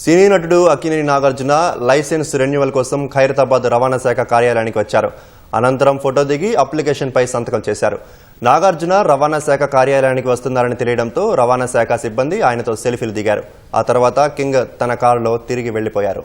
సినీ నటుడు Akkineni Nagarjuna licence renewal కోసం ఖైరతాబాద్ రవాణా శాఖ కార్యాలయానికి వచ్చారు. అనంతరం ఫోటో దిగి అప్లికేషన్ పై సంతకం చేశారు. నాగార్జున రవాణా శాఖ కార్యాలయానికి వస్తున్నారని తెలియడంతో రవాణా శాఖ సిబ్బంది ఆయనతో సెల్ఫీలు దిగారు. ఆ తర్వాత కింగ్ తన కారులో తిరిగి వెళ్లిపోయారు.